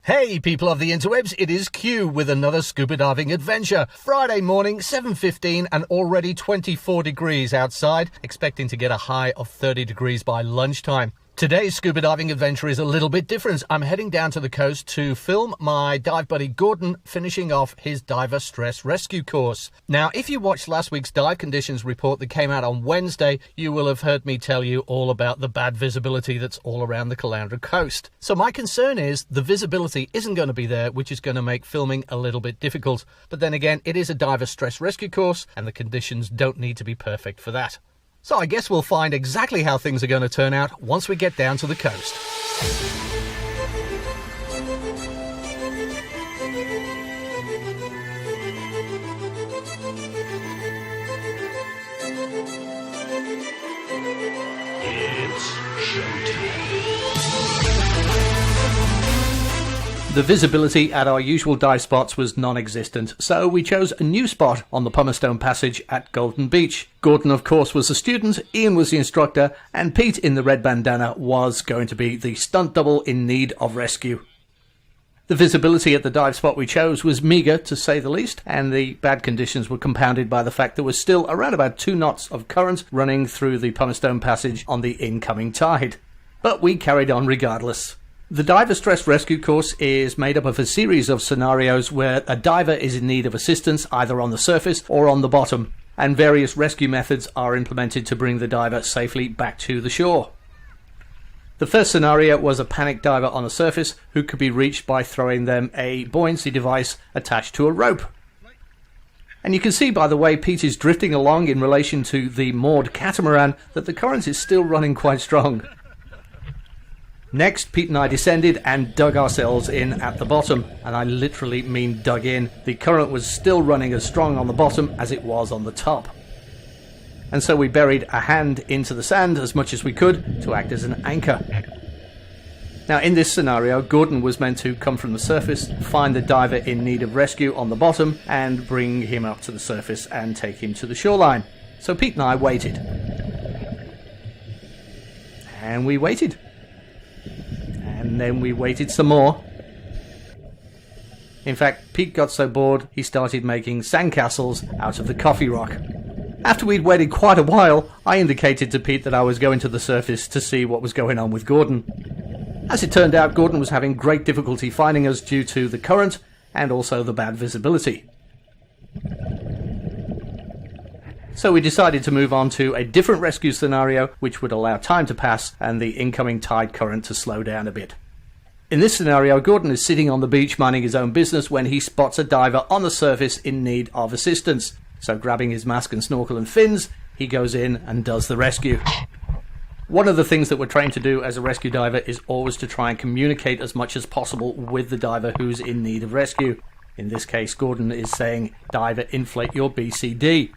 Hey people of the interwebs, it is Q with another scuba diving adventure. Friday morning, 7:15 and already 24 degrees outside, expecting to get a high of 30 degrees by lunchtime. Today's scuba diving adventure is a little bit different. I'm heading down to the coast to film my dive buddy Gordon finishing off his diver stress rescue course. Now, if you watched last week's dive conditions report that came out on Wednesday, you will have heard me tell you all about the bad visibility that's all around the Caloundra coast. So my concern is the visibility isn't going to be there, which is going to make filming a little bit difficult. But then again, it is a diver stress rescue course and the conditions don't need to be perfect for that. So I guess we'll find exactly how things are going to turn out once we get down to the coast. It's showtime. The visibility at our usual dive spots was non-existent, so we chose a new spot on the Pumicestone Passage at Golden Beach. Gordon, of course, was the student, Ian was the instructor, and Pete in the red bandana was going to be the stunt double in need of rescue. The visibility at the dive spot we chose was meagre, to say the least, and the bad conditions were compounded by the fact there was still around about 2 knots of current running through the Pumicestone Passage on the incoming tide. But we carried on regardless. The Diver Stress Rescue course is made up of a series of scenarios where a diver is in need of assistance either on the surface or on the bottom, and various rescue methods are implemented to bring the diver safely back to the shore. The first scenario was a panicked diver on the surface who could be reached by throwing them a buoyancy device attached to a rope. And you can see by the way Pete is drifting along in relation to the moored catamaran that the current is still running quite strong. Next, Pete and I descended and dug ourselves in at the bottom, and I literally mean dug in. The current was still running as strong on the bottom as it was on the top. And so we buried a hand into the sand as much as we could to act as an anchor. Now in this scenario, Gordon was meant to come from the surface, find the diver in need of rescue on the bottom, and bring him up to the surface and take him to the shoreline. So Pete and I waited. And we waited. And then we waited some more. In fact, Pete got so bored he started making sandcastles out of the coffee rock. After we'd waited quite a while, I indicated to Pete that I was going to the surface to see what was going on with Gordon. As it turned out, Gordon was having great difficulty finding us due to the current and also the bad visibility. So we decided to move on to a different rescue scenario which would allow time to pass and the incoming tide current to slow down a bit. In this scenario, Gordon is sitting on the beach minding his own business when he spots a diver on the surface in need of assistance. So grabbing his mask and snorkel and fins, he goes in and does the rescue. One of the things that we're trained to do as a rescue diver is always to try and communicate as much as possible with the diver who's in need of rescue. In this case, Gordon is saying, "Diver, inflate your BCD."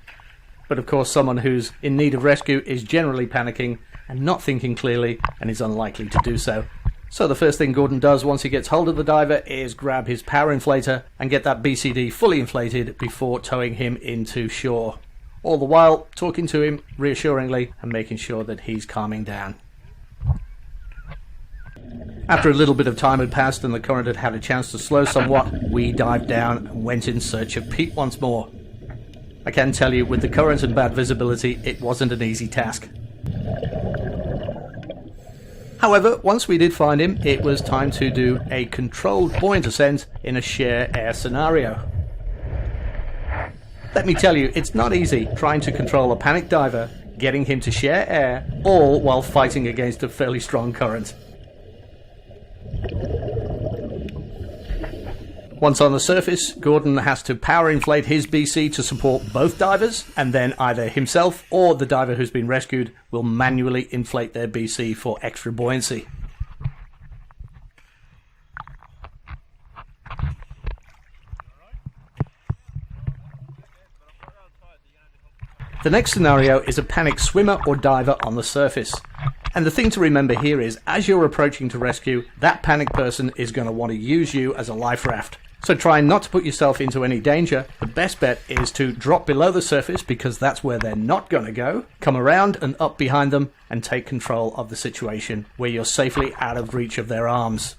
But of course, someone who's in need of rescue is generally panicking and not thinking clearly and is unlikely to do so. So the first thing Gordon does once he gets hold of the diver is grab his power inflator and get that BCD fully inflated before towing him into shore. All the while talking to him reassuringly and making sure that he's calming down. After a little bit of time had passed and the current had had a chance to slow somewhat, we dived down and went in search of Pete once more. I can tell you, with the current and bad visibility, it wasn't an easy task. However, once we did find him, it was time to do a controlled buoyant ascent in a share air scenario. Let me tell you, it's not easy trying to control a panic diver, getting him to share air, all while fighting against a fairly strong current. Once on the surface, Gordon has to power inflate his BC to support both divers, and then either himself or the diver who's been rescued will manually inflate their BC for extra buoyancy. The next scenario is a panicked swimmer or diver on the surface. And the thing to remember here is, as you're approaching to rescue, that panicked person is going to want to use you as a life raft. So try not to put yourself into any danger. The best bet is to drop below the surface because that's where they're not going to go. Come around and up behind them and take control of the situation where you're safely out of reach of their arms.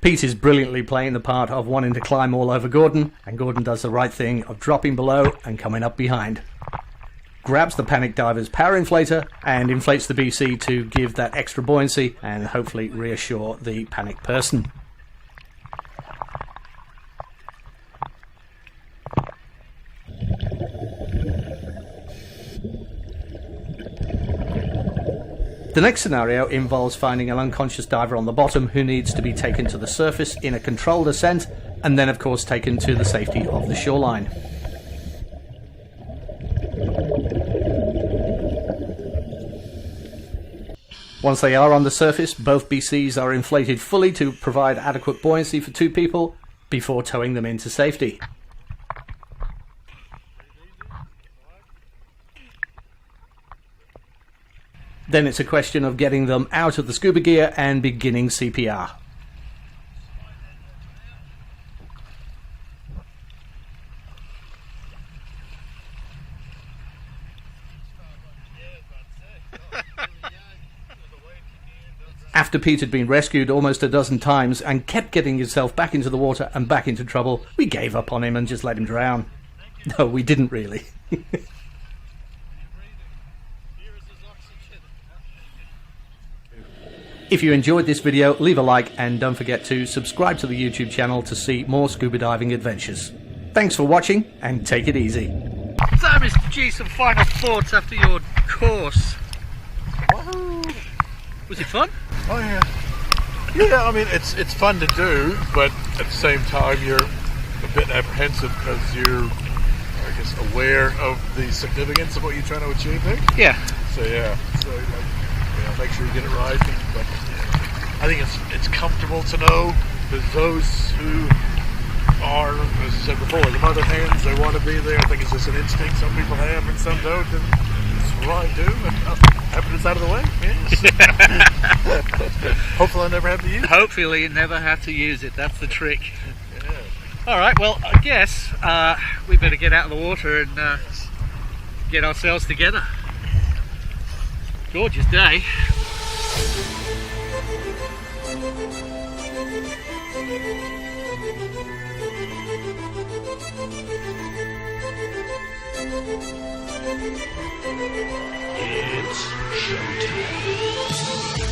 Pete is brilliantly playing the part of wanting to climb all over Gordon, and Gordon does the right thing of dropping below and coming up behind. Grabs the panic diver's power inflator and inflates the BC to give that extra buoyancy and hopefully reassure the panicked person. The next scenario involves finding an unconscious diver on the bottom who needs to be taken to the surface in a controlled ascent and then of course taken to the safety of the shoreline. Once they are on the surface, both BCs are inflated fully to provide adequate buoyancy for 2 people before towing them into safety. Then it's a question of getting them out of the scuba gear and beginning CPR. After Pete had been rescued almost a dozen times and kept getting himself back into the water and back into trouble, we gave up on him and just let him drown. No, we didn't really. If you enjoyed this video, leave a like and don't forget to subscribe to the YouTube channel to see more scuba diving adventures. Thanks for watching and take it easy. So Mr. G, some final thoughts after your course. Wahoo! Was it fun? Oh yeah. Yeah, I mean it's fun to do, but at the same time you're a bit apprehensive because you're, I guess, aware of the significance of what you're trying to achieve there. Yeah. So yeah, make sure you get it right. But I think it's comfortable to know that those who are, as I said before, the mother hens, they want to be there. I think it's just an instinct some people have and some don't. And it's what I do. And after it's out of the way, yes. Hopefully I never have to use it. Hopefully you never have to use it. That's the trick. Yeah. All right. Well, I guess we better get out of the water and get ourselves together. Gorgeous day. It's showtime.